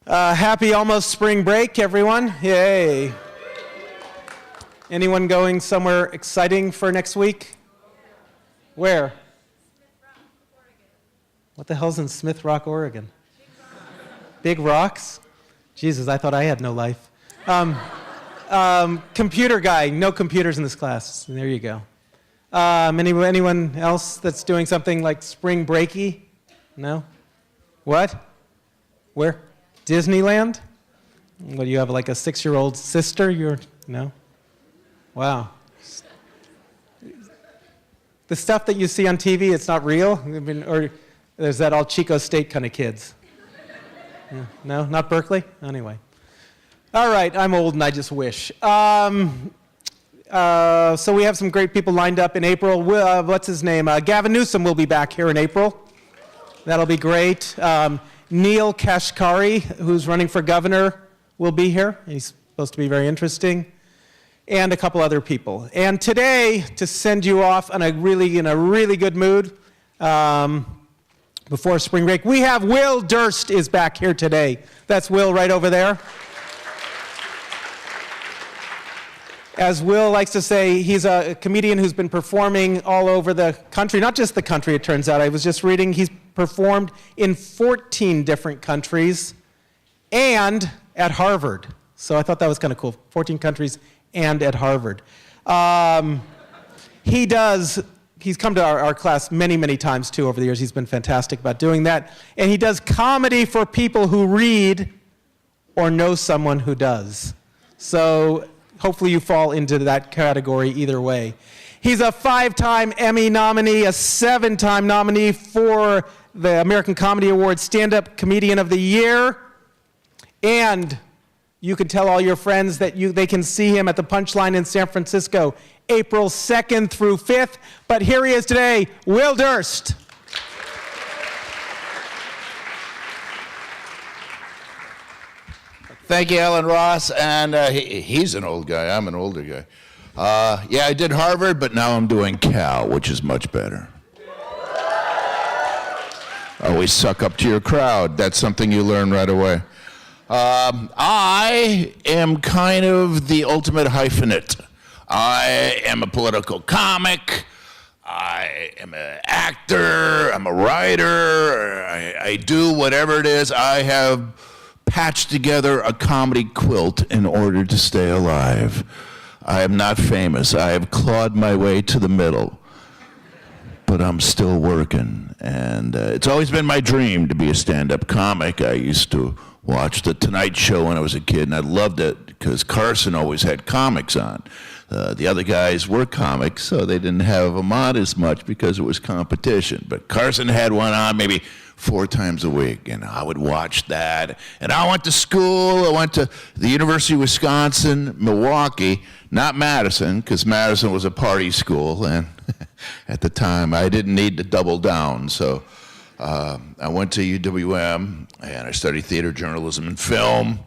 Happy almost spring break, everyone. Yay. Anyone going somewhere exciting for next week? Where? What the hell's in Smith Rock, Oregon? Big rocks? Jesus, I thought I had no life. Computer guy, no computers in this class. There you go. Anyone else that's doing something like spring breaky? No? What? Where? Disneyland? What, do you have like a 6-year-old sister? No? Wow. The stuff that you see on TV, it's not real? Or is that all Chico State kind of kids? Yeah. No? Not Berkeley? Anyway. All right, I'm old and I just wish. So we have some great people lined up in April. What's his name? Gavin Newsom will be back here in April. That'll be great. Neil Kashkari, who's running for governor, will be here. He's supposed to be very interesting. And a couple other people. And today, to send you off in a really good mood, before spring break, we have Will Durst is back here today. That's Will right over there. As Will likes to say, he's a comedian who's been performing all over the country, not just the country, it turns out. I was just reading, he's performed in 14 different countries and at Harvard. So I thought that was kind of cool, 14 countries and at Harvard. He's come to our class many times too over the years. He's been fantastic about doing that. And he does comedy for people who read or know someone who does. So hopefully you fall into that category either way. He's a 5-time Emmy nominee, a 7-time nominee for the American Comedy Awards Stand-Up Comedian of the Year. And you can tell all your friends that they can see him at the Punchline in San Francisco, April 2nd through 5th. But here he is today, Will Durst. Thank you, Alan Ross, and he's an old guy, I'm an older guy. Yeah, I did Harvard, but now I'm doing Cal, which is much better. Always suck up to your crowd, that's something you learn right away. I am kind of the ultimate hyphenate. I am a political comic, I am an actor, I'm a writer, I do whatever it is. I have patched together a comedy quilt in order to stay alive. I am not famous. I have clawed my way to the middle, but I'm still working. And it's always been my dream to be a stand-up comic. I used to watch The Tonight Show when I was a kid, and I loved it because Carson always had comics on. The other guys were comics, so they didn't have them on as much because it was competition. But Carson had one on maybe 4 times a week, and I would watch that. And I went to school. I went to the University of Wisconsin, Milwaukee, not Madison, because Madison was a party school, and at the time I didn't need to double down. So I went to UWM, and I studied theater, journalism, and film,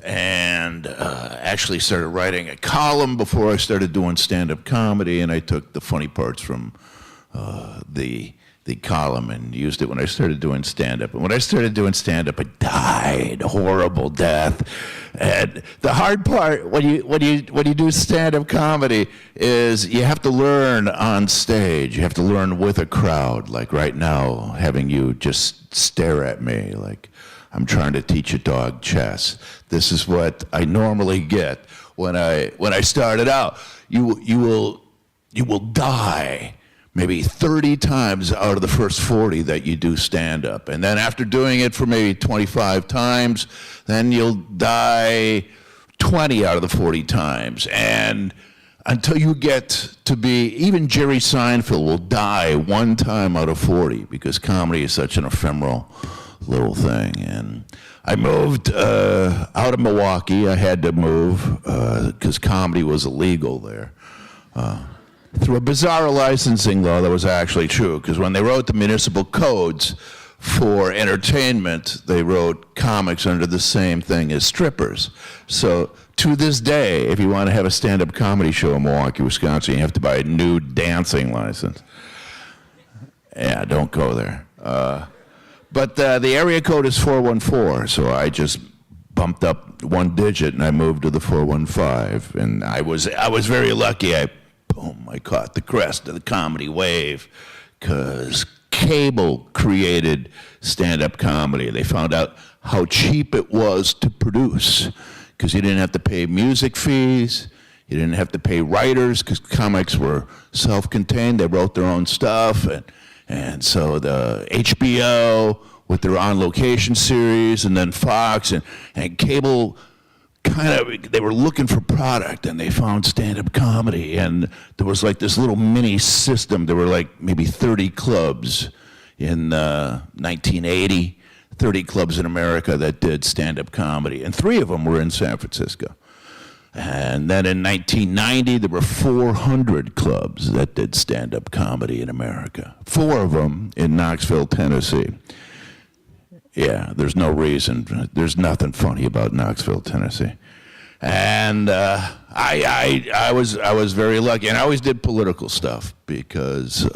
and actually started writing a column before I started doing stand-up comedy, and I took the funny parts from the column and used it when I started doing stand-up. And when I started doing stand-up, I died a horrible death. And the hard part when you do stand-up comedy is you have to learn on stage. You have to learn with a crowd. Like right now, having you just stare at me like I'm trying to teach a dog chess. This is what I normally get when I started out. You will die maybe 30 times out of the first 40 that you do stand-up. And then after doing it for maybe 25 times, then you'll die 20 out of the 40 times. And until you get to be, even Jerry Seinfeld will die 1 time out of 40 because comedy is such an ephemeral little thing. And I moved out of Milwaukee. I had to move because comedy was illegal there. Through a bizarre licensing law that was actually true, because when they wrote the municipal codes for entertainment, they wrote comics under the same thing as strippers. So to this day, if you want to have a stand-up comedy show in Milwaukee, Wisconsin, you have to buy a nude dancing license. Yeah, don't go there. But the area code is 414, so I just bumped up one digit and I moved to the 415. And I was very lucky. I caught the crest of the comedy wave because cable created stand-up comedy. They found out how cheap it was to produce because you didn't have to pay music fees. You didn't have to pay writers because comics were self-contained. They wrote their own stuff. And so the HBO with their On Location series, and then Fox and cable they were looking for product, and they found stand-up comedy. And there was like this little mini system. There were like maybe 30 clubs in 1980, 30 clubs in America that did stand-up comedy. And 3 of them were in San Francisco. And then in 1990, there were 400 clubs that did stand-up comedy in America. 4 of them in Knoxville, Tennessee. Yeah, there's no reason. There's nothing funny about Knoxville, Tennessee. And I was very lucky. And I always did political stuff because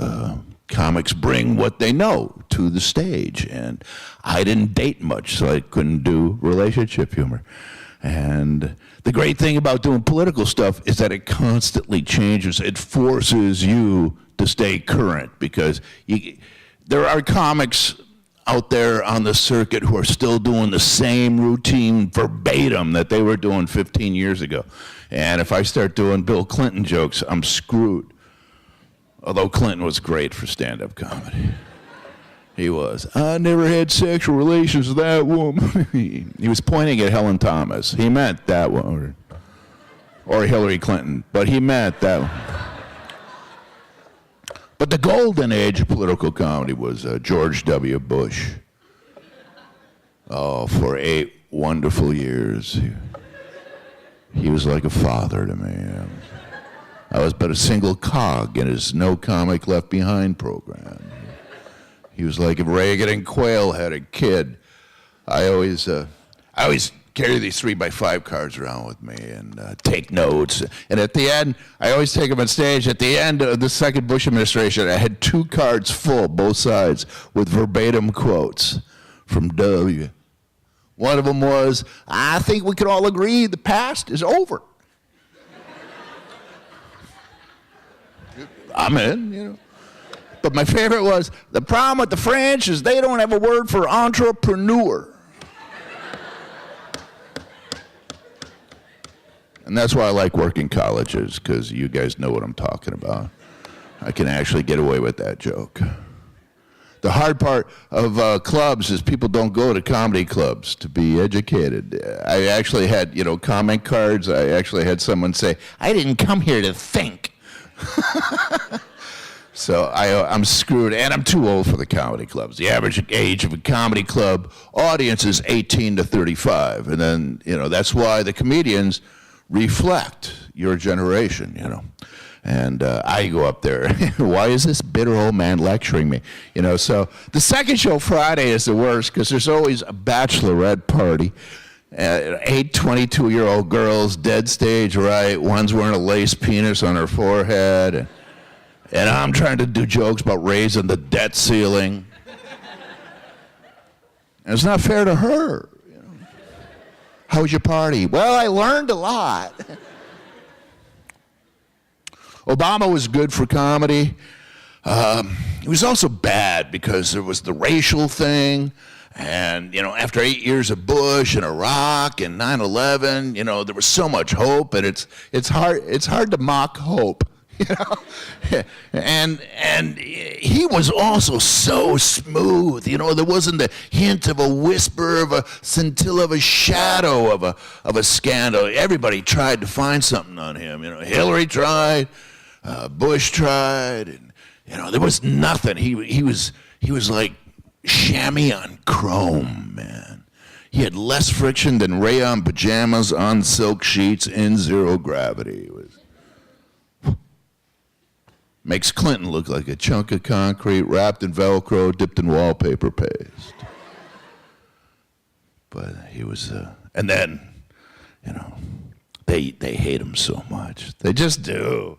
comics bring what they know to the stage. And I didn't date much, so I couldn't do relationship humor. And the great thing about doing political stuff is that it constantly changes. It forces you to stay current because there are comics out there on the circuit who are still doing the same routine verbatim that they were doing 15 years ago. And if I start doing Bill Clinton jokes, I'm screwed. Although Clinton was great for stand-up comedy. He was. I never had sexual relations with that woman. He was pointing at Helen Thomas. He meant that one. Or Hillary Clinton. But he meant that one. But the golden age of political comedy was George W. Bush. Oh, for 8 wonderful years. He was like a father to me. I was but a single cog in his No Comic Left Behind program. He was like if Reagan and Quayle had a kid. I always carry these 3x5 cards around with me and take notes. And at the end, I always take them on stage. At the end of the second Bush administration, I had 2 cards full, both sides, with verbatim quotes from W. One of them was, I think we could all agree the past is over. I'm in, you know. But my favorite was, the problem with the French is they don't have a word for entrepreneur. And that's why I like working colleges, because you guys know what I'm talking about. I can actually get away with that joke. The hard part of clubs is people don't go to comedy clubs to be educated. I actually had, comment cards. I actually had someone say, I didn't come here to think. So I'm screwed, and I'm too old for the comedy clubs. The average age of a comedy club audience is 18 to 35. And then, that's why the comedians reflect your generation, And I go up there, why is this bitter old man lecturing me? So the second show Friday is the worst because there's always a bachelorette party. 8 22-year-old girls, dead stage right. One's wearing a lace penis on her forehead. And I'm trying to do jokes about raising the debt ceiling. And it's not fair to her. How was your party? Well, I learned a lot. Obama was good for comedy. He was also bad because there was the racial thing. And, after 8 years of Bush and Iraq and 9/11, there was so much hope. And it's hard to mock hope. And he was also so smooth. There wasn't the hint of a whisper of a scintilla of a shadow of a scandal. Everybody tried to find something on him. Hillary tried, Bush tried, and there was nothing. He was like chamois on chrome, man. He had less friction than rayon pajamas on silk sheets in zero gravity. It was. Makes Clinton look like a chunk of concrete wrapped in Velcro, dipped in wallpaper paste. But he was, and then, they hate him so much. They just do.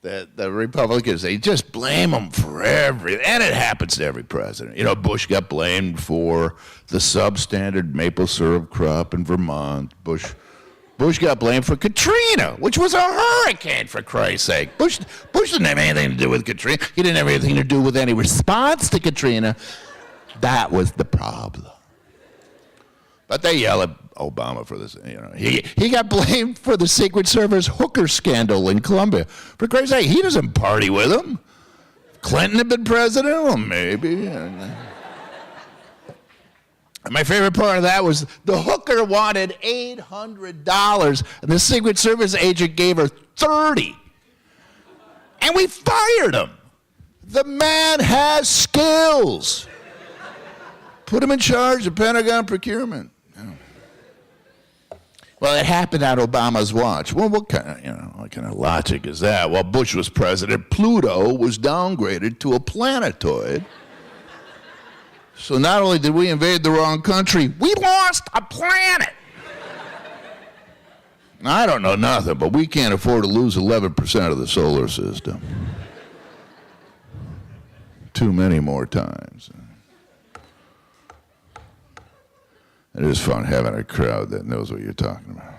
that the Republicans, they just blame them for everything. And it happens to every president. You know, Bush got blamed for the substandard maple syrup crop in Vermont. Bush got blamed for Katrina, which was a hurricane, for Christ's sake. Bush didn't have anything to do with Katrina. He didn't have anything to do with any response to Katrina. That was the problem. But they yell at Obama for this. You know, he got blamed for the Secret Service hooker scandal in Colombia. For Christ's sake, he doesn't party with them. Clinton had been president, well, maybe. And my favorite part of that was the hooker wanted $800, and the Secret Service agent gave her $30. And we fired him. The man has skills. Put him in charge of Pentagon procurement. Well, it happened on Obama's watch. Well, what kind of logic is that? While Bush was president, Pluto was downgraded to a planetoid. So not only did we invade the wrong country, we lost a planet. Now, I don't know nothing, but we can't afford to lose 11% of the solar system. Too many more times. It is fun having a crowd that knows what you're talking about.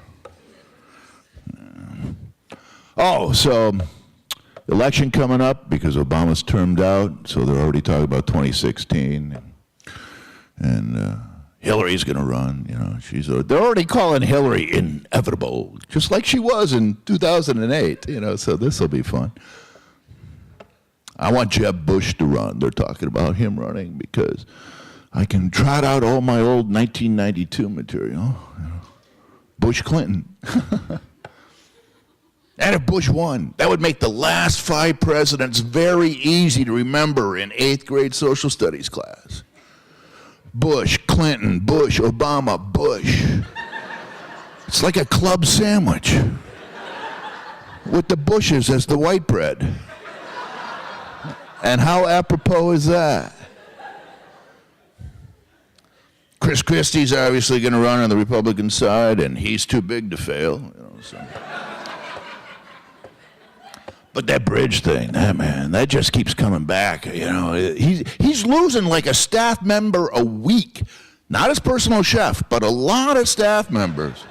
Oh, so election coming up because Obama's termed out, so they're already talking about 2016, and Hillary's going to run. You know, they're already calling Hillary inevitable, just like she was in 2008. You know, so this will be fun. I want Jeb Bush to run. They're talking about him running because I can trot out all my old 1992 material. Bush Clinton. And if Bush won, that would make the last 5 presidents very easy to remember in 8th grade social studies class. Bush, Clinton, Bush, Obama, Bush. It's like a club sandwich with the Bushes as the white bread. And how apropos is that? Chris Christie's obviously going to run on the Republican side, and he's too big to fail. You know, so. But that bridge thing, that just keeps coming back. You know, he's losing like a staff member a week. Not his personal chef, but a lot of staff members.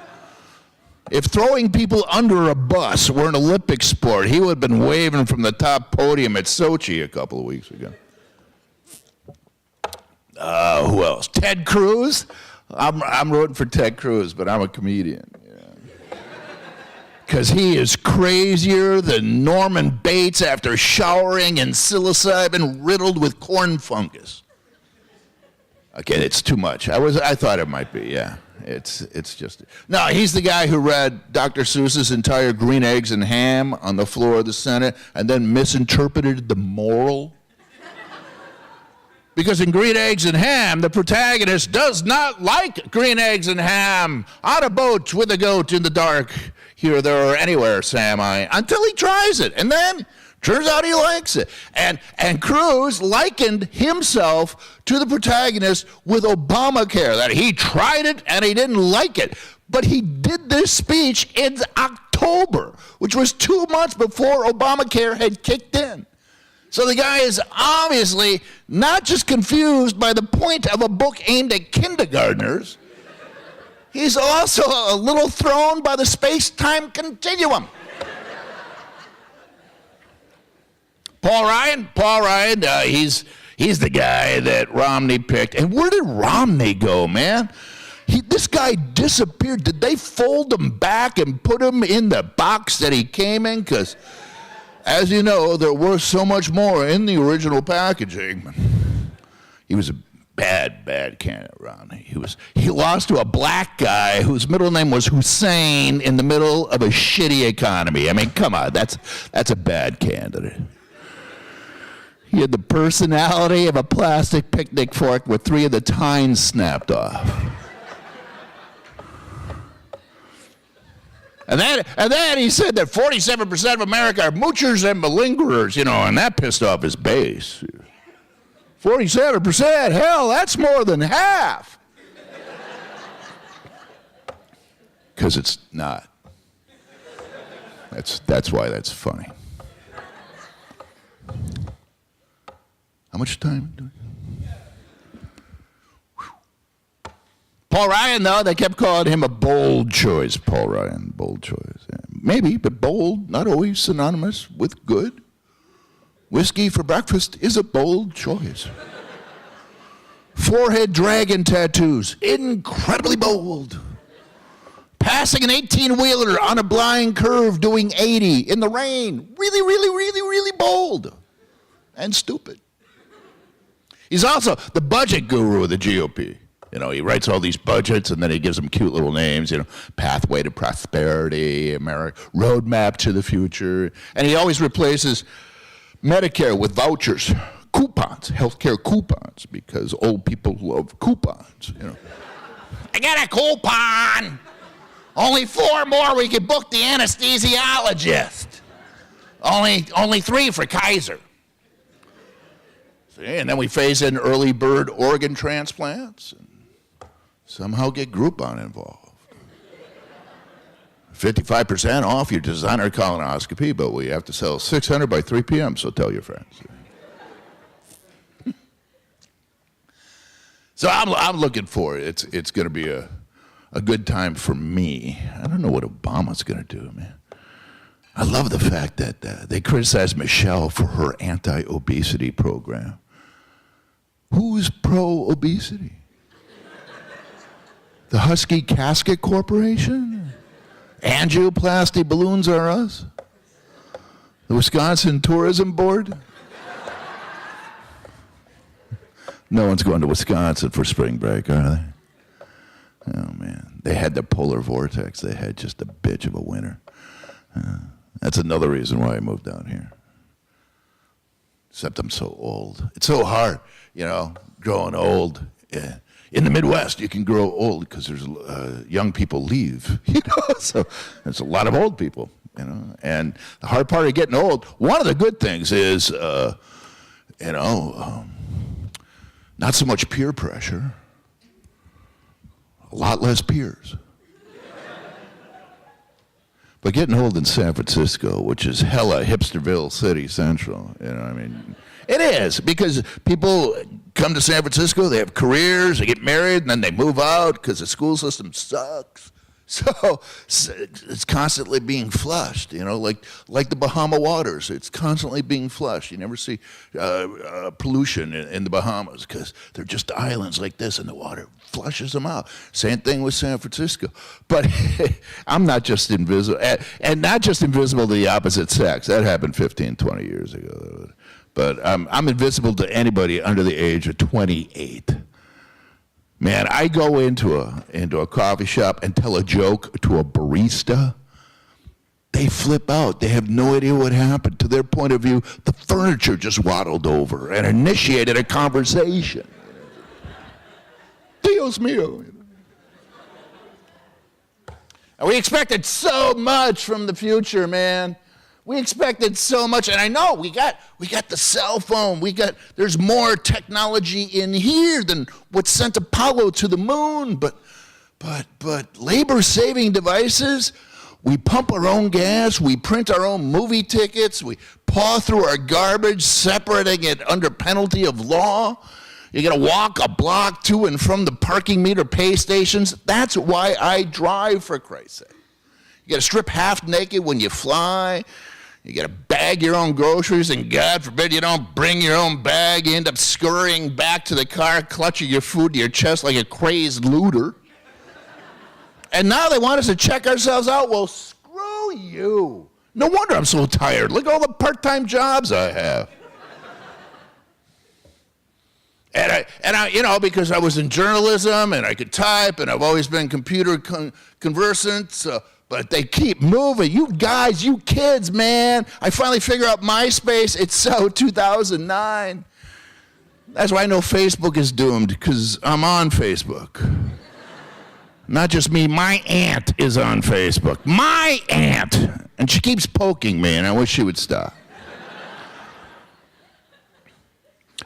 If throwing people under a bus were an Olympic sport, he would have been waving from the top podium at Sochi a couple of weeks ago. Who else? Ted Cruz. I'm rooting for Ted Cruz, but I'm a comedian. Because he is crazier than Norman Bates after showering in psilocybin riddled with corn fungus. Okay, it's too much. I thought it might be, yeah. It's just... No, he's the guy who read Dr. Seuss's entire Green Eggs and Ham on the floor of the Senate and then misinterpreted the moral. Because in Green Eggs and Ham, the protagonist does not like green eggs and ham on a boat with a goat in the dark, here, there, or anywhere, Sam until he tries it. And then, turns out he likes it. And Cruz likened himself to the protagonist with Obamacare, that he tried it and he didn't like it. But he did this speech in October, which was 2 months before Obamacare had kicked in. So the guy is obviously not just confused by the point of a book aimed at kindergartners, he's also a little thrown by the space-time continuum. Paul Ryan, he's the guy that Romney picked. And where did Romney go, man? This guy disappeared. Did they fold him back and put him in the box that he came in? Because, as you know, there was so much more in the original packaging. He was a bad candidate, Romney. He lost to a black guy whose middle name was Hussein in the middle of a shitty economy. I mean, come on, that's a bad candidate. He had the personality of a plastic picnic fork with 3 of the tines snapped off. And then he said that 47% of America are moochers and malingerers, you know, and that pissed off his base. 47%, hell, that's more than half. Because it's not. That's why that's funny. much time do we have? Paul Ryan, though, they kept calling him a bold choice. Paul Ryan, bold choice. Yeah. Maybe, but bold, not always synonymous with good. Whiskey for breakfast is a bold choice. Forehead dragon tattoos, incredibly bold. Passing an 18-wheeler on a blind curve doing 80 in the rain, really, really, really, really bold and stupid. He's also the budget guru of the GOP. You know, he writes all these budgets and then he gives them cute little names, you know, Pathway to Prosperity, America, Roadmap to the Future. And he always replaces Medicare with vouchers, coupons, healthcare coupons, because old people love coupons, you know. I got a coupon! Only 4 more we could book the anesthesiologist. Only 3 for Kaiser. See, and then we phase in early bird organ transplants and somehow get Groupon involved. 55% off your designer colonoscopy, but we have to sell 600 by 3 p.m., so tell your friends. So I'm looking for it. It's going to be a good time for me. I don't know what Obama's going to do, man. I love the fact that they criticize Michelle for her anti-obesity program. Who's pro-obesity? The Husky Casket Corporation? Angioplasty Balloons Are Us? The Wisconsin Tourism Board? No one's going to Wisconsin for spring break, are they? Oh, man. They had the polar vortex. They had just a bitch of a winter. That's another reason why I moved down here. Except I'm so old. It's so hard, you know, growing old. Yeah. In the Midwest, you can grow old because there's young people leave, you know, so there's a lot of old people, you know. And the hard part of getting old, one of the good things is, not so much peer pressure, a lot less peers. But getting old in San Francisco, which is hella hipsterville city central, you know, I mean, it is, because people come to San Francisco, they have careers, they get married, and then they move out because the school system sucks. So it's constantly being flushed, you know, like the Bahama waters. It's constantly being flushed. You never see pollution in the Bahamas because they're just islands like this, and the water flushes them out. Same thing with San Francisco. But I'm not just invisible, and not just invisible to the opposite sex. That happened 15, 20 years ago. But I'm invisible to anybody under the age of 28. Man, I go into a coffee shop and tell a joke to a barista. They flip out. They have no idea what happened. To their point of view, the furniture just waddled over and initiated a conversation. Dios mío. And we expected so much from the future, man. We expected so much, and I know we got the cell phone. There's more technology in here than what sent Apollo to the moon. But labor-saving devices. We pump our own gas. We print our own movie tickets. We paw through our garbage, separating it under penalty of law. You got to walk a block to and from the parking meter pay stations. That's why I drive, for Christ's sake. You got to strip half naked when you fly. You got to bag your own groceries, and God forbid you don't bring your own bag. You end up scurrying back to the car, clutching your food to your chest like a crazed looter. And now they want us to check ourselves out. Well, screw you. No wonder I'm so tired. Look at all the part-time jobs I have. And I, you know, because I was in journalism and I could type and I've always been computer conversant, so, but they keep moving. You guys, you kids, man. I finally figure out MySpace. It's so 2009. That's why I know Facebook is doomed, because I'm on Facebook. Not just me, my aunt is on Facebook. My aunt. And she keeps poking me, and I wish she would stop.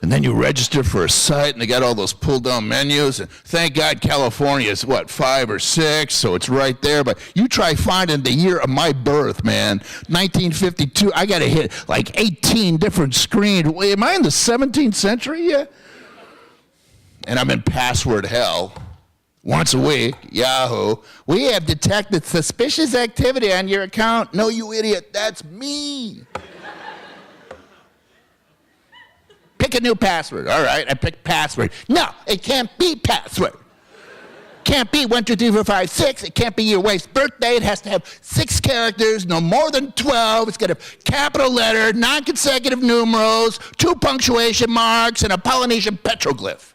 and then you register for a site, and they got all those pull-down menus, and thank God California is, 5 or 6, so it's right there, but you try finding the year of my birth, man, 1952, I got to hit like 18 different screens. Wait, am I in the 17th century yet? And I'm in password hell. Once a week, Yahoo. We have detected suspicious activity on your account. No, you idiot, that's me. Pick a new password. All right, I picked password. No, it can't be password. Can't be 1, 2, 3, 4, 5, 6. It can't be your wife's birthday. It has to have 6 characters, no more than 12. It's got a capital letter, non-consecutive numerals, 2 punctuation marks, and a Polynesian petroglyph.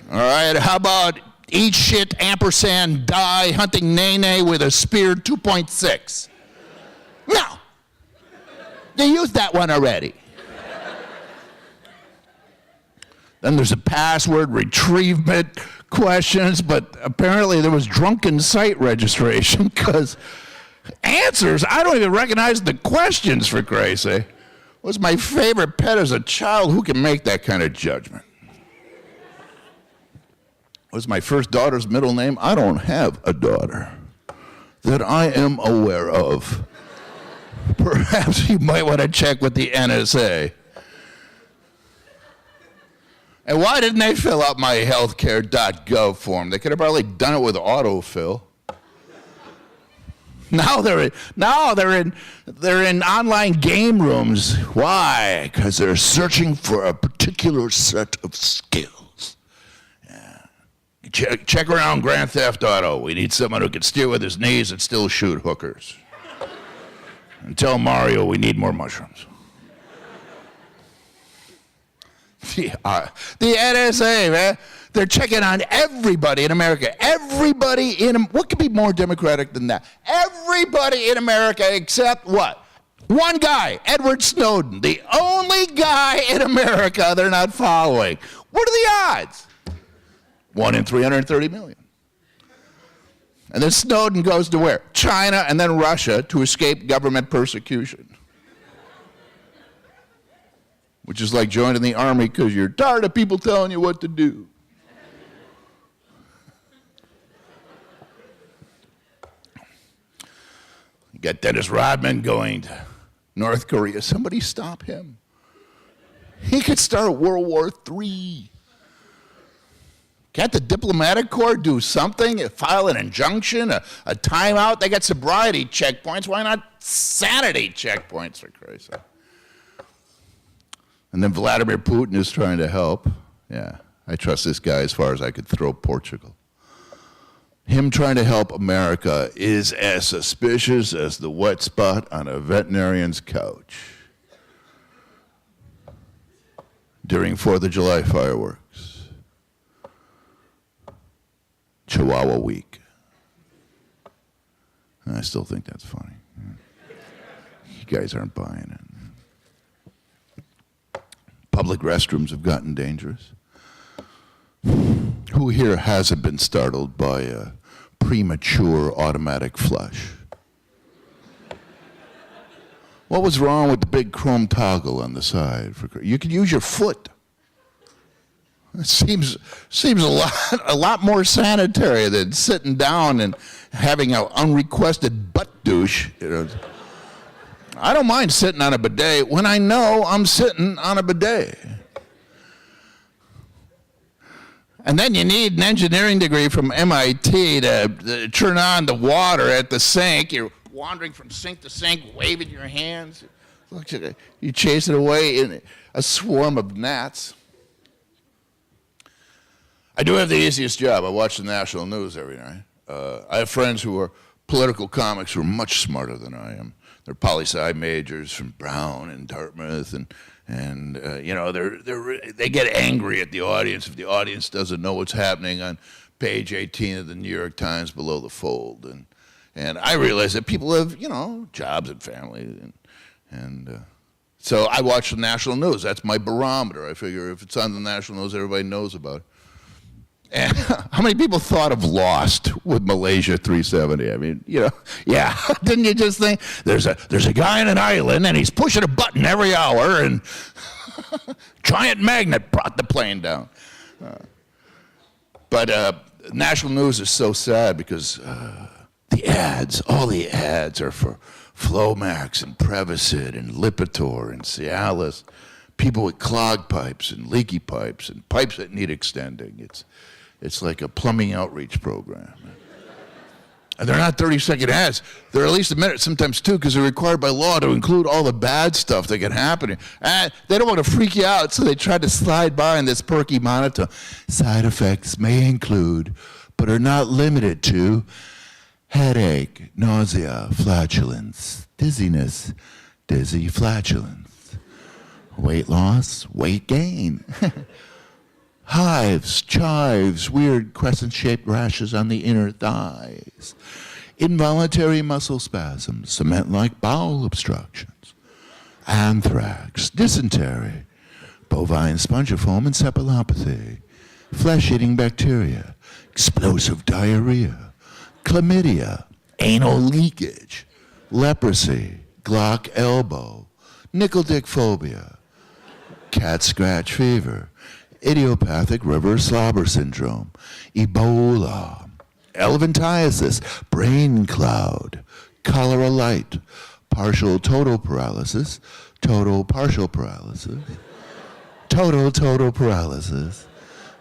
All right, how about eat shit, ampersand, die, hunting nene with a spear 2.6? No. You used that one already. Then there's a password retrievement questions, but apparently there was drunken site registration because answers, I don't even recognize the questions, for Christ's sake. Was my favorite pet as a child. Who can make that kind of judgment? Was my first daughter's middle name? I don't have a daughter that I am aware of. Perhaps you might want to check with the NSA. And why didn't they fill out my healthcare.gov form? They could have probably done it with autofill. Now they're in online game rooms. Why? Because they're searching for a particular set of skills. Check around Grand Theft Auto. We need someone who can steer with his knees and still shoot hookers. And tell Mario we need more mushrooms. The NSA, man, they're checking on everybody in America. What could be more democratic than that? Everybody in America except what? One guy, Edward Snowden, the only guy in America they're not following. What are the odds? 1 in 330 million. And then Snowden goes to where? China and then Russia to escape government persecution. Which is like joining the army because you're tired of people telling you what to do. You got Dennis Rodman going to North Korea. Somebody stop him. He could start World War III. Can't the diplomatic corps do something? File an injunction, a timeout? They got sobriety checkpoints. Why not sanity checkpoints, for Christ's sake? And then Vladimir Putin is trying to help. Yeah, I trust this guy as far as I could throw Portugal. Him trying to help America is as suspicious as the wet spot on a veterinarian's couch during 4th of July fireworks. Chihuahua Week. And I still think that's funny. You guys aren't buying it. Public restrooms have gotten dangerous. Who here hasn't been startled by a premature automatic flush? What was wrong with the big chrome toggle on the side? You could use your foot. It seems a lot more sanitary than sitting down and having an unrequested butt douche. I don't mind sitting on a bidet when I know I'm sitting on a bidet. And then you need an engineering degree from MIT to turn on the water at the sink. You're wandering from sink to sink, waving your hands. You chase it away in a swarm of gnats. I do have the easiest job. I watch the national news every night. I have friends who are political comics who are much smarter than I am. They're poli-sci majors from Brown and Dartmouth, and they get angry at the audience if the audience doesn't know what's happening on page 18 of the New York Times below the fold. And I realize that people have, jobs and families, and so I watch the national news. That's my barometer. I figure if it's on the national news, everybody knows about it. And how many people thought of Lost with Malaysia 370? I mean, yeah. Didn't you just think there's a guy on an island and he's pushing a button every hour and Giant magnet brought the plane down. But national news is so sad because all the ads are for Flomax and Prevacid and Lipitor and Cialis, people with clogged pipes and leaky pipes and pipes that need extending. It's like a plumbing outreach program. And they're not 30-second ads. They're at least a minute, sometimes two, because they're required by law to include all the bad stuff that can happen. And they don't want to freak you out, so they try to slide by in this perky monotone. Side effects may include, but are not limited to, headache, nausea, flatulence, dizziness, dizzy flatulence, weight loss, weight gain, hives, chives, weird crescent-shaped rashes on the inner thighs, involuntary muscle spasms, cement-like bowel obstructions, anthrax, dysentery, bovine spongiform encephalopathy, flesh-eating bacteria, explosive diarrhea, chlamydia, anal leakage, leprosy, Glock elbow, nickel dick phobia, cat scratch fever, idiopathic river slobber syndrome, Ebola, elephantiasis, brain cloud, cholera light, partial total paralysis, total partial paralysis, total paralysis,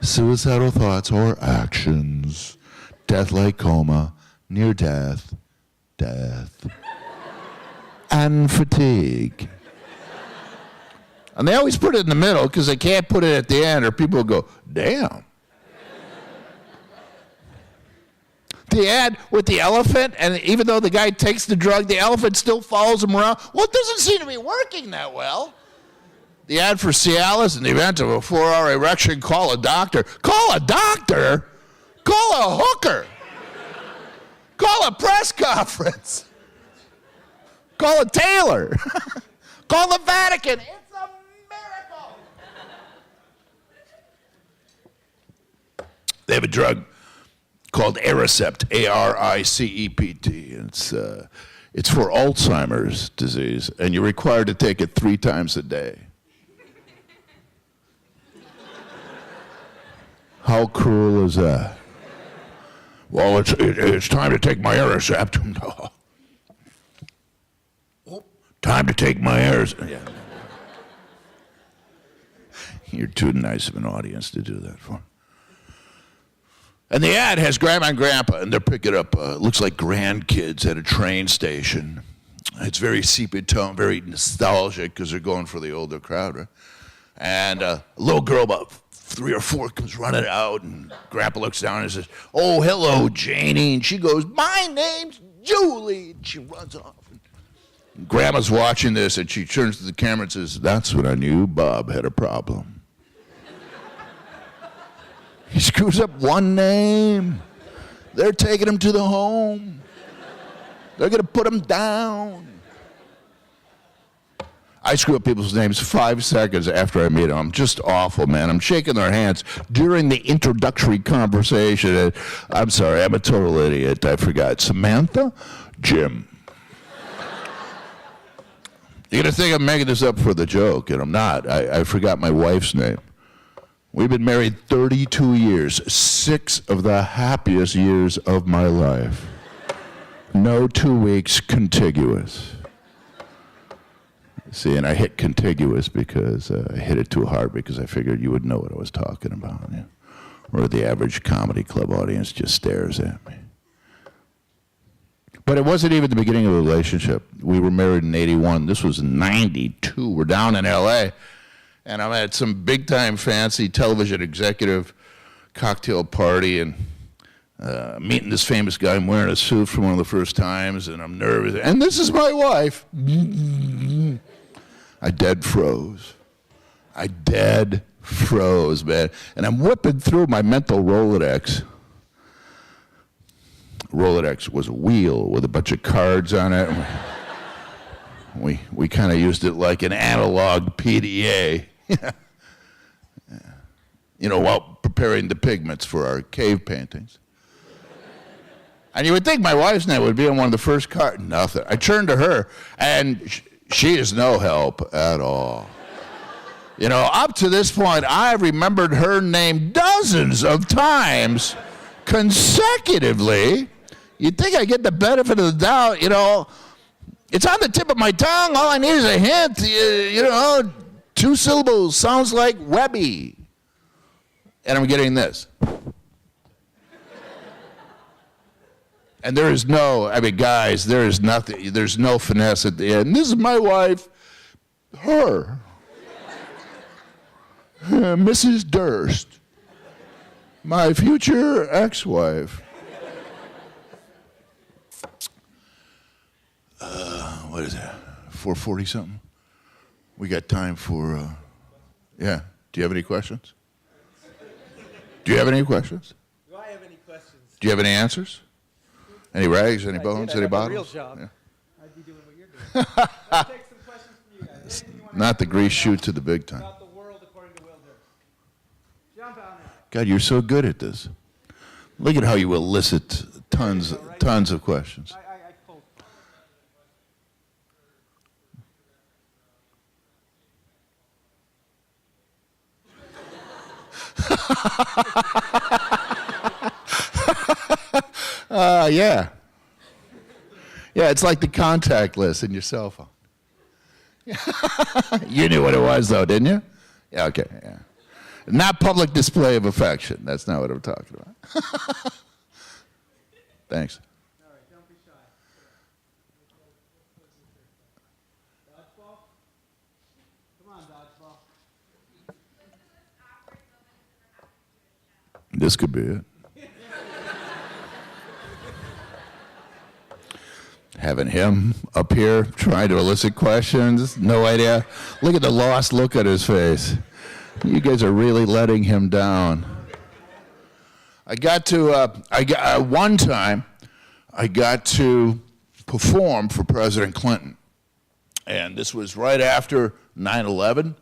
suicidal thoughts or actions, death-like coma, near death, and fatigue. And they always put it in the middle because they can't put it at the end or people will go, damn. The ad with the elephant, and even though the guy takes the drug, the elephant still follows him around. Well, it doesn't seem to be working that well. The ad for Cialis, in the event of a 4-hour erection, call a doctor. Call a doctor? Call a hooker. Call a press conference. Call a tailor. Call the Vatican. It's a miracle. They have a drug called Aricept, A-R-I-C-E-P-T. It's for Alzheimer's disease, and you're required to take it 3 times a day. How cruel is that? Well, it's time to take my Aricept. Time to take my Aricept. Yeah. You're too nice of an audience to do that for. And the ad has Grandma and Grandpa, and they're picking up, looks like grandkids at a train station. It's very sepia tone, very nostalgic, because they're going for the older crowd, right? And a little girl about 3 or 4 comes running out, and Grandpa looks down and says, "Oh, hello, Janie." And she goes, "My name's Julie." And she runs off. And Grandma's watching this, and she turns to the camera and says, "That's when I knew Bob had a problem. He screws up one name. They're taking him to the home. They're going to put him down." I screw up people's names 5 seconds after I meet them. I'm just awful, man. I'm shaking their hands during the introductory conversation. And I'm sorry, I'm a total idiot. I forgot. Samantha? Jim. You're going to think I'm making this up for the joke, and I'm not. I forgot my wife's name. We've been married 32 years, 6 of the happiest years of my life. No 2 weeks contiguous. See, and I hit contiguous because I hit it too hard because I figured you would know what I was talking about. Yeah? Or the average comedy club audience just stares at me. But it wasn't even the beginning of the relationship. We were married in 81. This was 92. We're down in L.A., and I'm at some big-time fancy television executive cocktail party, and meeting this famous guy. I'm wearing a suit for one of the first times, and I'm nervous. And this is my wife. I dead froze, man. And I'm whipping through my mental Rolodex. Rolodex was a wheel with a bunch of cards on it. We kind of used it like an analog PDA. You know, while preparing the pigments for our cave paintings. And you would think my wife's name would be on one of the first cards. Nothing. I turned to her, and she is no help at all. You know, up to this point, I've remembered her name dozens of times consecutively. You'd think I get the benefit of the doubt, you know. It's on the tip of my tongue. All I need is a hint. You know, 2 syllables sounds like Webby. And I'm getting this. And there is no, I mean, guys, there is nothing, there's no finesse at the end. This is my wife, her. Mrs. Durst, my future ex-wife. What is that, 4:40 something? We got time for, yeah. Do you have any questions? Do you have any questions? Do I have any questions? Do you have any answers? Any rags, any bones, any bottles? Real job. Yeah. I'd be doing what you're doing. Let's take some questions from you guys. Anything you want to Not the grease shoot to the big time. about the world according to Will Durst? Jump out now. God, you're so good at this. Look at how you elicit tons of questions. I pulled. Yeah. Yeah, it's like the contact list in your cell phone. You knew what it was, though, didn't you? Yeah, okay, yeah. Not public display of affection. That's not what I'm talking about. Thanks. All right, don't be shy. Dodgeball? Come on, dodgeball. This could be it. Having him up here trying to elicit questions, no idea. Look at the lost look at his face. You guys are really letting him down. One time, I got to perform for President Clinton. And this was right after 9/11.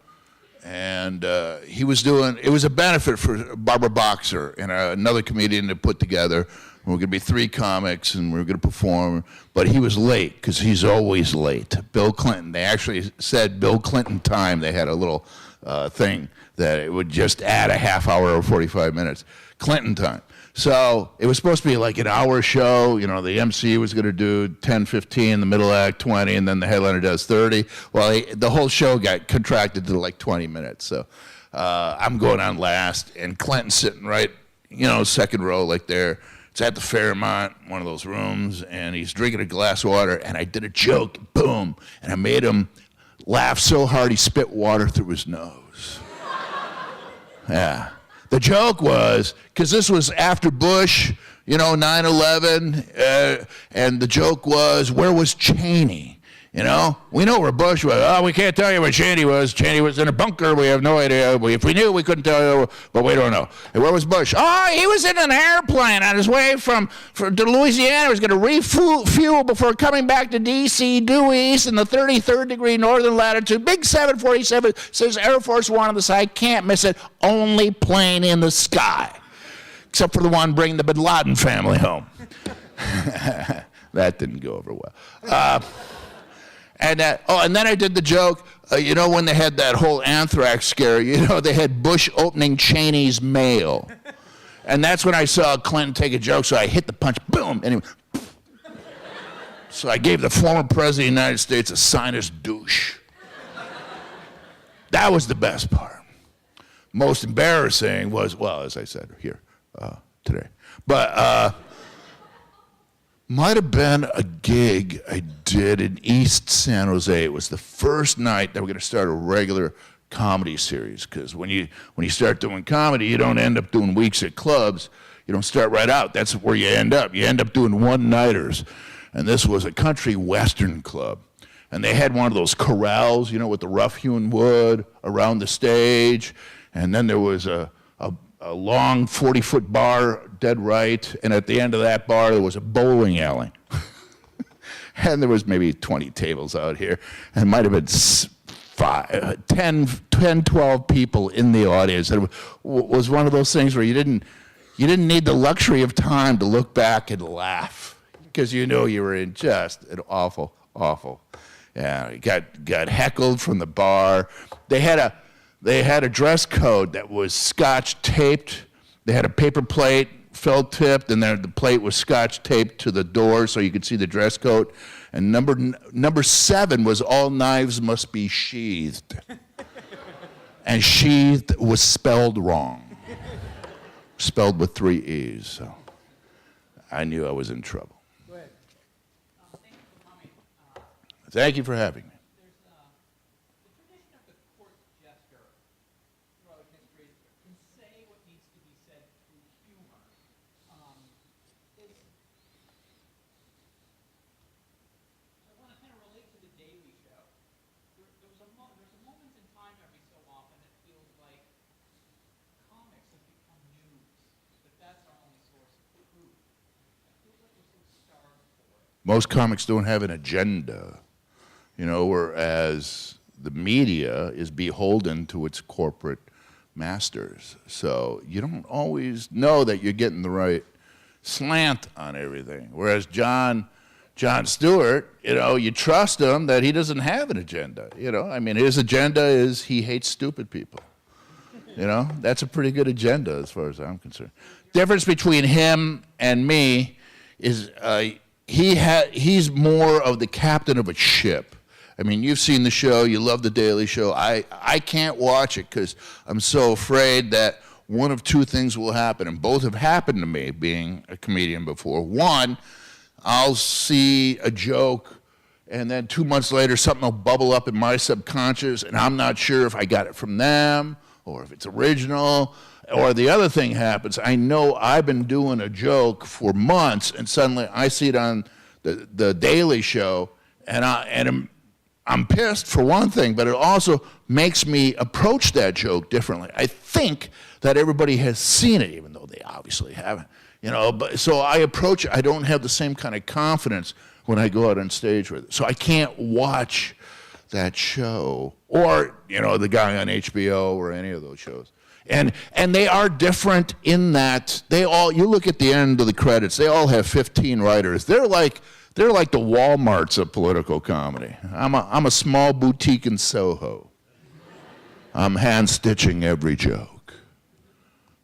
And he was doing, it was a benefit for Barbara Boxer and another comedian that put together. We were going to be 3 comics and we were going to perform, but he was late because he's always late. Bill Clinton, they actually said Bill Clinton time. They had a little thing that it would just add a half hour or 45 minutes. Clinton time. So it was supposed to be like an hour show. You know, the MC was going to do 10, 15, the middle act 20, and then the headliner does 30. Well, the whole show got contracted to like 20 minutes. So I'm going on last, and Clinton's sitting right, you know, second row like there. It's at the Fairmont, one of those rooms, and he's drinking a glass of water, and I did a joke, boom, and I made him laugh so hard he spit water through his nose. Yeah. The joke was, because this was after Bush, you know, 9/11, and the joke was, where was Cheney? You know, we know where Bush was. Oh, we can't tell you where Cheney was. Cheney was in a bunker. We have no idea. If we knew, we couldn't tell you, but we don't know. And where was Bush? Oh, he was in an airplane on his way to Louisiana. He was going to refuel before coming back to D.C., due east in the 33rd degree northern latitude. Big 747 says Air Force One on the side. Can't miss it. Only plane in the sky, except for the one bringing the Bin Laden family home. That didn't go over well. And then I did the joke, you know, when they had that whole anthrax scare, you know, they had Bush opening Cheney's mail. And that's when I saw Clinton take a joke, so I hit the punch, boom, and he went, so I gave the former president of the United States a sinus douche. That was the best part. Most embarrassing was, well, as I said here today. But might have been a gig I did in East San Jose. It was the first night that we're going to start a regular comedy series, because when you start doing comedy, you don't end up doing weeks at clubs. You don't start right out. That's where you end up. You end up doing one-nighters. And this was a country western club. And they had one of those corrals, you know, with the rough-hewn wood around the stage. And then there was a long 40-foot bar dead right, and at the end of that bar there was a bowling alley. And there was maybe 20 tables out here, and it might have been 10, 12 people in the audience. And it was one of those things where you didn't need the luxury of time to look back and laugh, because you know you were in just an awful, yeah, got heckled from the bar. They had They had a dress code that was scotch taped. They had a paper plate, felt tipped, and then the plate was scotch taped to the door so you could see the dress code. And number 7 was all knives must be sheathed. And sheathed was spelled wrong. Spelled with 3 E's. So I knew I was in trouble. Go ahead. Thank you for coming. Thank you for having me. There's the tradition of the court jester throughout history can say what needs to be said through humor. I want to kind of relate to the Daily Show. There's a moment in time every so often it feels like comics have become news, that that's our only source of truth. It feels like we're so starved for it. Most comics don't have an agenda, whereas the media is beholden to its corporate masters. So you don't always know that you're getting the right slant on everything. Whereas Jon Stewart, you trust him that he doesn't have an agenda. His agenda is he hates stupid people. That's a pretty good agenda as far as I'm concerned. Difference between him and me is he's more of the captain of a ship. You've seen the show, you love the Daily Show. I can't watch it because I'm so afraid that one of 2 things will happen, and both have happened to me being a comedian before. One, I'll see a joke, and then 2 months later something will bubble up in my subconscious, and I'm not sure if I got it from them or if it's original. Or the other thing happens, I know I've been doing a joke for months, and suddenly I see it on the Daily Show, and I'm pissed for one thing, but it also makes me approach that joke differently. I think that everybody has seen it, even though they obviously haven't. But so I approach it. I don't have the same kind of confidence when I go out on stage with it. So I can't watch that show or the guy on HBO or any of those shows. And they are different in that you look at the end of the credits, they all have 15 writers. They're like the Walmarts of political comedy. I'm a small boutique in Soho. I'm hand stitching every joke.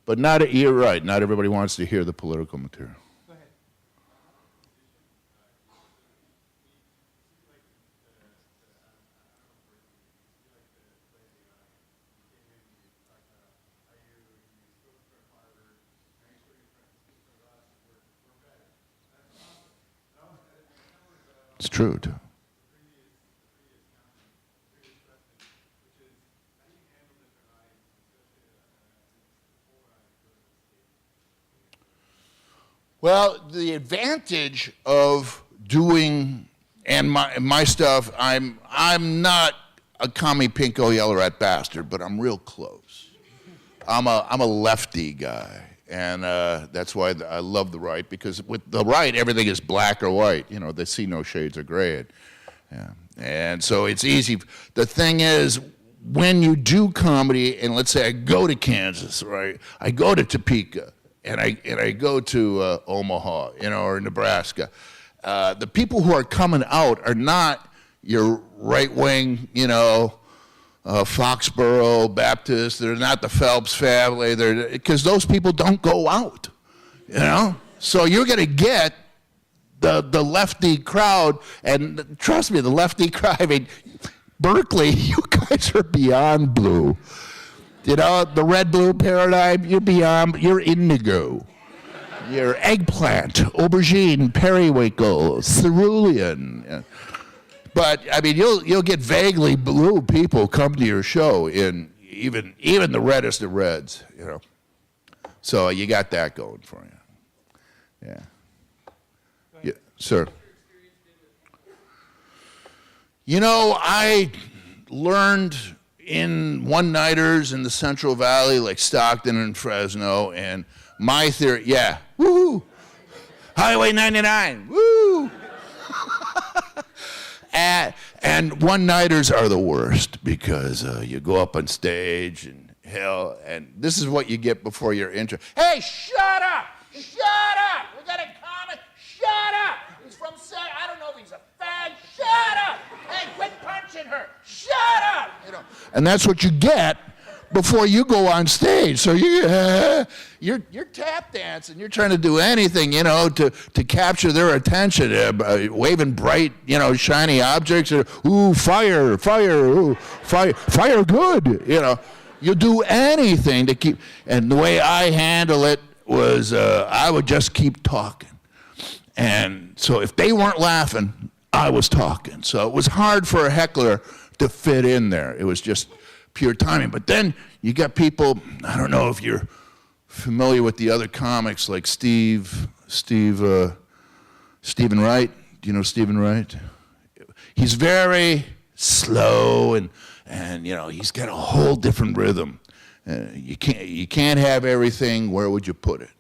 But you're right, not everybody wants to hear the political material. Go ahead. It's true, too. Well, the advantage of doing and my stuff, I'm not a commie pinko yellow rat bastard, but I'm real close. I'm a lefty guy, and that's why I love the right, because with the right everything is black or white. They see no shades of gray. Yeah. And so it's easy. The thing is, when you do comedy, and let's say I go to Kansas, right? I go to Topeka, and I go to Omaha, or Nebraska. The people who are coming out are not your right wing, Foxborough Baptist. They're not the Phelps family. Because those people don't go out, So you're going to get the lefty crowd, and trust me, the lefty crowd. Berkeley, you guys are beyond blue. The red-blue paradigm, you're indigo. You're eggplant, aubergine, periwinkle, cerulean. But, you'll get vaguely blue people come to your show in even the reddest of reds, So you got that going for you. Yeah. Sir. I learned in one-nighters in the Central Valley, like Stockton and Fresno, and my theory, woo, Highway 99, woo. And one-nighters are the worst because you go up on stage and and this is what you get before your intro. Hey, shut up! Shut up! We got a comic. Shut up! He's from I don't know if he's a fag. Shut up! Hey, quit punching her. Shut up! And that's what you get before you go on stage. So you're tap dancing. You're trying to do anything, to capture their attention, waving bright, shiny objects. Ooh, fire, ooh, fire, good. You do anything to keep. And the way I handle it was, I would just keep talking. And so if they weren't laughing, I was talking. So it was hard for a heckler to fit in there. It was just pure timing. But then you got people, I don't know if you're familiar with the other comics like Stephen Wright. Do you know Stephen Wright? He's very slow and he's got a whole different rhythm. You can't have everything. Where would you put it?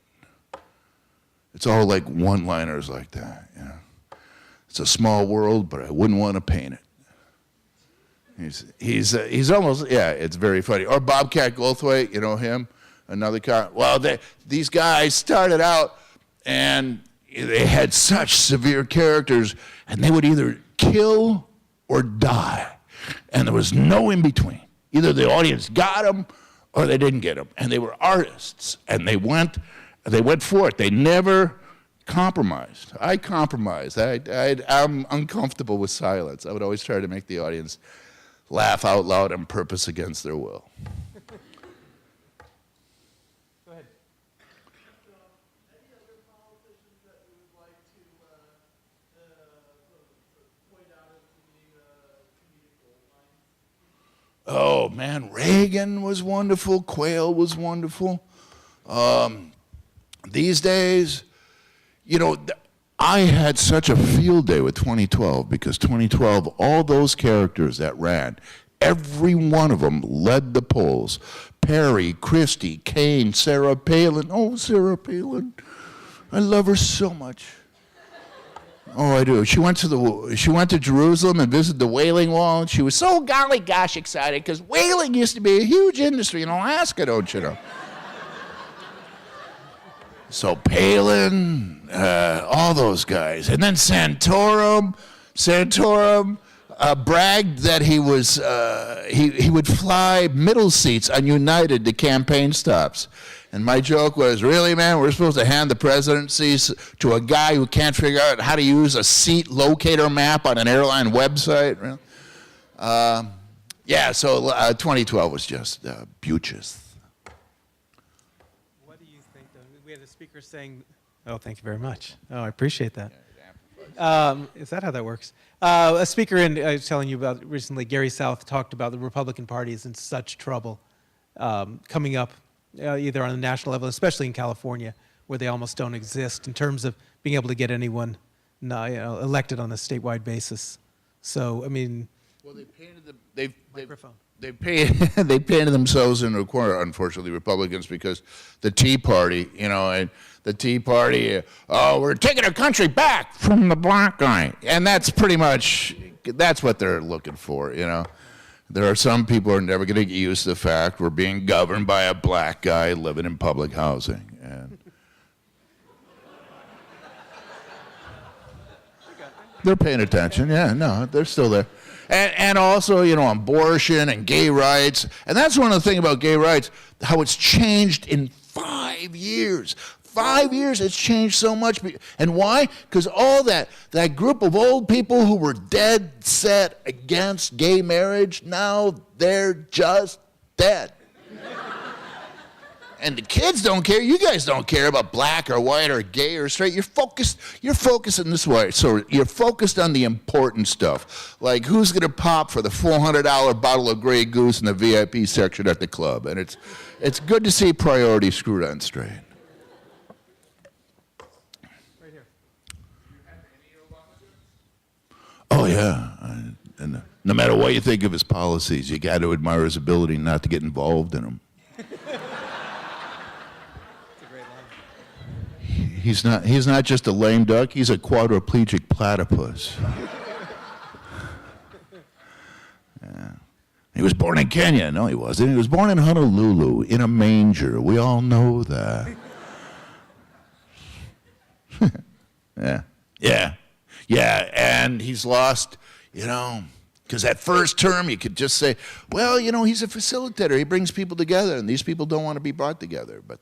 It's all like one-liners like that. It's a small world, but I wouldn't want to paint it. He's almost, it's very funny. Or Bobcat Goldthwait, you know him, another guy. Well, these guys started out and they had such severe characters, and they would either kill or die, and there was no in between. Either the audience got them or they didn't get them, and they were artists, and they went for it. They never compromised. I compromised. I'm uncomfortable with silence. I would always try to make the audience laugh out loud on purpose against their will. Go ahead. Any other politicians that you would like to point out as being comedic gold lines? Oh, man, Reagan was wonderful. Quayle was wonderful. These days, I had such a field day with 2012 because 2012, all those characters that ran, every one of them led the polls. Perry, Christie, Kane, Sarah Palin. Oh, Sarah Palin. I love her so much. Oh, I do. She went to Jerusalem and visited the Wailing Wall, and she was so golly gosh excited because whaling used to be a huge industry in Alaska, don't you know? So Palin, all those guys. And then Santorum bragged that he would fly middle seats on United to campaign stops. And my joke was, really, man, we're supposed to hand the presidency to a guy who can't figure out how to use a seat locator map on an airline website? Really? So 2012 was just beauteous. We had a speaker saying, oh, thank you very much. Oh, I appreciate that. Is that how that works? A speaker I was telling you about recently, Gary South, talked about the Republican Party is in such trouble coming up, either on the national level, especially in California, where they almost don't exist in terms of being able to get anyone elected on a statewide basis. So, I mean... Well, they painted microphone. They painted themselves into a corner, unfortunately, Republicans, because the Tea Party, and the Tea Party, we're taking our country back from the black guy. And that's pretty much, that's what they're looking for, There are some people who are never going to get used to the fact we're being governed by a black guy living in public housing. And they're paying attention. Yeah, no, they're still there. And also, abortion and gay rights. And that's one of the things about gay rights, how it's changed in 5 years. 5 years, it's changed so much. And why? Because all that group of old people who were dead set against gay marriage, now they're just dead. And the kids don't care. You guys don't care about black or white or gay or straight. You're focused in this way. So you're focused on the important stuff, like who's going to pop for the $400 bottle of Grey Goose in the VIP section at the club. And it's good to see priorities screwed on straight. Right here. Oh, yeah. And no matter what you think of his policies, you got to admire his ability not to get involved in them. He's not just a lame duck, he's a quadriplegic platypus. Yeah. He was born in Kenya. No, he wasn't. He was born in Honolulu, in a manger. We all know that. Yeah. And he's lost, Because that first term, you could just say, well, you know, he's a facilitator. He brings people together, and these people don't want to be brought together. But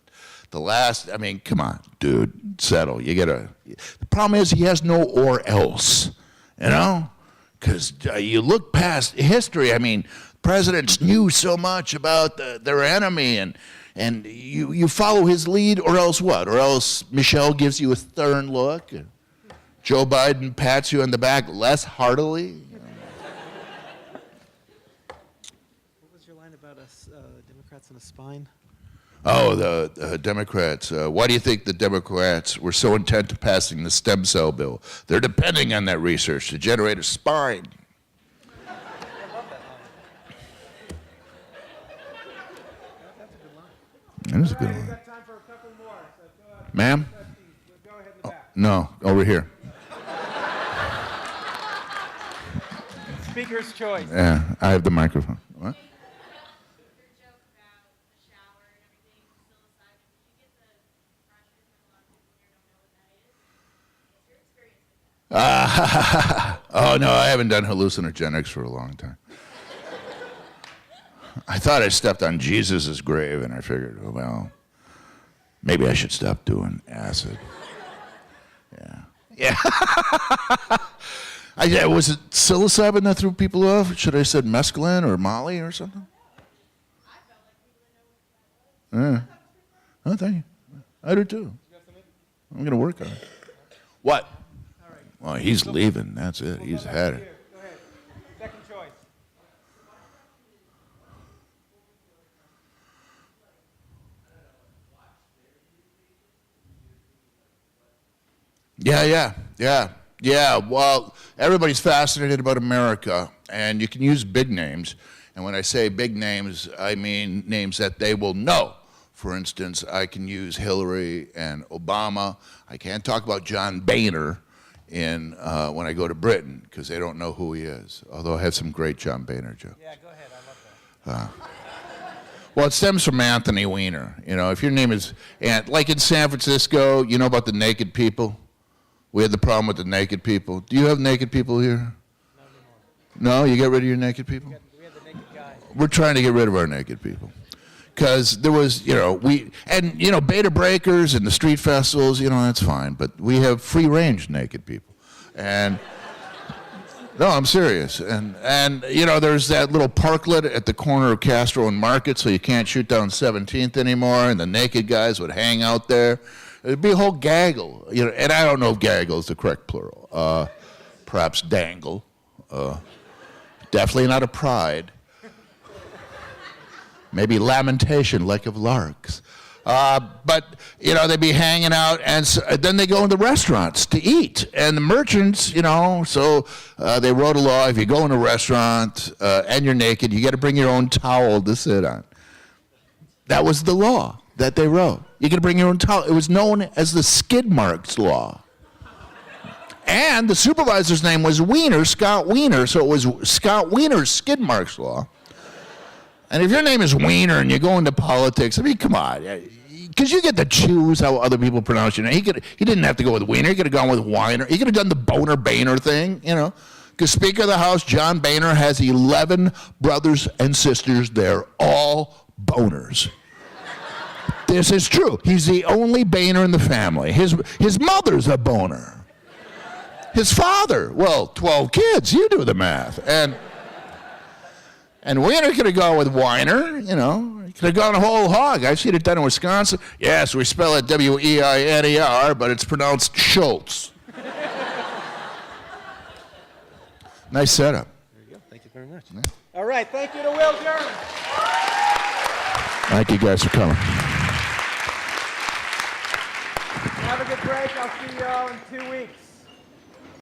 the last, I mean, come on, dude, settle. You gotta. The problem is he has no or else, you know? Because you look past history. I mean, presidents knew so much about their enemy, and you follow his lead, or else what? Or else Michelle gives you a stern look. Joe Biden pats you on the back less heartily. What was your line about us Democrats in a spine? Oh, the Democrats. Why do you think the Democrats were so intent on passing the stem cell bill? They're depending on that research to generate a spine. That is a good We've one. got time for a couple more. So go ahead. Ma'am? Go ahead in the back. No, over here. Speaker's choice. Yeah, I have the microphone. What? Your joke about the shower and everything, psilocybin, did you get the impression from a lot of people here don't know what that is? What's your experience with that? Oh, no, I haven't done hallucinogenics for a long time. I thought I stepped on Jesus' grave, and I figured, oh, well, maybe I should stop doing acid. Yeah. Was it psilocybin that threw people off? Should I have said mescaline or Molly or something? I felt like people didn't know what that was. Yeah. Oh, thank you. I do too. I'm going to work on it. What? Well, he's leaving. That's it. He's had it. Go ahead. Second choice. Yeah. Well, everybody's fascinated about America, and you can use big names. And when I say big names, I mean names that they will know. For instance, I can use Hillary and Obama. I can't talk about John Boehner when I go to Britain, because they don't know who he is. Although I have some great John Boehner jokes. Yeah, go ahead. I love that. Well, it stems from Anthony Weiner. You know, if your name is, like in San Francisco, you know about the naked people? We had the problem with the naked people. Do you have naked people here? No, you get rid of your naked people? We had the naked guy. We're trying to get rid of our naked people. Because there was, beta breakers and the street festivals, that's fine. But we have free range naked people. And, no, I'm serious. And there's that little parklet at the corner of Castro and Market, so you can't shoot down 17th anymore, and the naked guys would hang out there. It'd be a whole gaggle, and I don't know if gaggle is the correct plural. Perhaps dangle. Definitely not a pride. Maybe lamentation, like of larks. But they'd be hanging out, and then they go into restaurants to eat. And the merchants, so they wrote a law: if you go in a restaurant and you're naked, you got to bring your own towel to sit on. That was the law that they wrote. You got to bring your own towel. It was known as the skid marks law. And the supervisor's name was Weiner, Scott Weiner, so it was Scott Weiner's skid marks law. And if your name is Weiner and you go into politics, I mean, come on. Because you get to choose how other people pronounce your name. He didn't have to go with Weiner. He could have gone with Weiner. He could have done the Boehner thing, Because Speaker of the House, John Boehner, has 11 brothers and sisters. They're all boners. This is true. He's the only Boehner in the family. His mother's a boner. His father, 12 kids. You do the math. And Weiner could have gone with Weiner, He could have gone whole hog. I've seen it done in Wisconsin. Yes, we spell it W-E-I-N-E-R, but it's pronounced Schultz. Nice setup. There you go. Thank you very much. Yeah. All right. Thank you to Will German. Thank you guys for coming. Have a good break. I'll see you all in 2 weeks.